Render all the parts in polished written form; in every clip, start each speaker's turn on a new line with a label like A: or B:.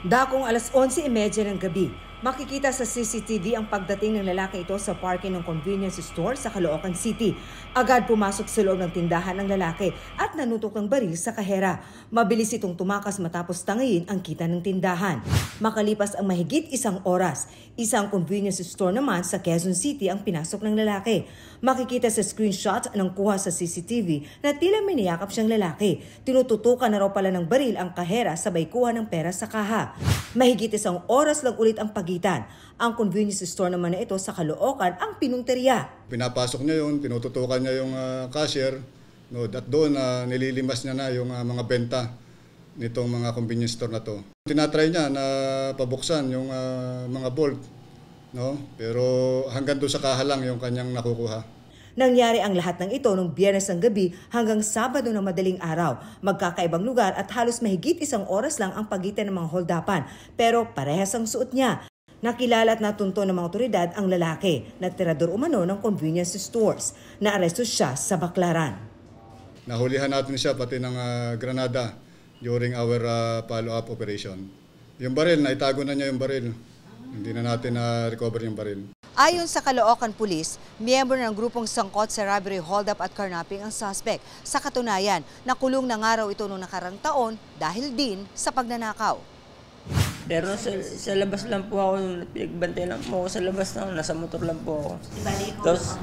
A: Dakong alas 11:30 ng gabi, makikita sa CCTV ang pagdating ng lalaki ito sa parking ng convenience store sa Caloocan City. Agad pumasok sa loob ng tindahan ng lalaki at nanutok ng baril sa kahera. Mabilis itong tumakas matapos tangayin ang kita ng tindahan. Makalipas ang mahigit isang oras, isang convenience store naman sa Quezon City ang pinasok ng lalaki. Makikita sa screenshot ng kuha sa CCTV na tila may niyakap siyang lalaki. Tinututukan na raw pala ng baril ang kahera sabay kuha ng pera sa kaha. Mahigit isang oras lang ulit ang pagitan. Ang convenience store naman na ito sa Caloocan ang pinungteriya.
B: Pinapasok niya yun, tinututukan niya yung cashier, no, at doon nililimas niya na yung mga benta nitong mga convenience store na to. Tinatry niya na pabuksan yung mga bolt, no? Pero hanggang doon sa kaha lang yung kanyang nakukuha.
A: Nangyari ang lahat ng ito noong Biyernes ng gabi hanggang Sabado ng madaling araw. Magkakaibang lugar at halos mahigit isang oras lang ang pagitan ng mga holdapan, pero parehas ang suot niya. Nakilala at natunto ng mga otoridad ang lalaki na tirador umano ng convenience stores. Naaresto siya sa Baclaran.
B: Nahulihan natin siya pati ng granada during our follow-up operation. Yung baril, naitago na niya yung baril. Hindi na natin na-recover yung baril.
A: Ayon sa Caloocan Police, miyembro ng grupong sangkot sa robbery, hold-up at carnapping ang suspect. Sa katunayan, nakulong na nga raw ito noong nakarang taon dahil din sa pagnanakaw.
C: Pero sa labas lang po ako, pinagbantay lang po ako sa labas na, nasa motor lang po ako. Tapos,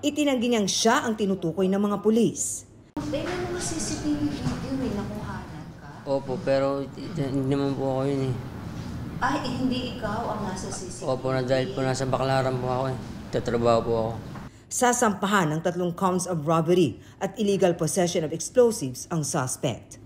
A: itinanggi niyang siya ang tinutukoy ng mga pulis.
D: May mga CCTV video na kuhanan ka?
C: opo, pero hindi naman po ako yun eh.
D: Ay, hindi ikaw ang nasa CCTV?
C: Opo, na dahil po nasa Baclaran po ako eh. Tatrabaho po ako.
A: Sasampahan ng 3 counts of robbery at illegal possession of explosives ang suspect.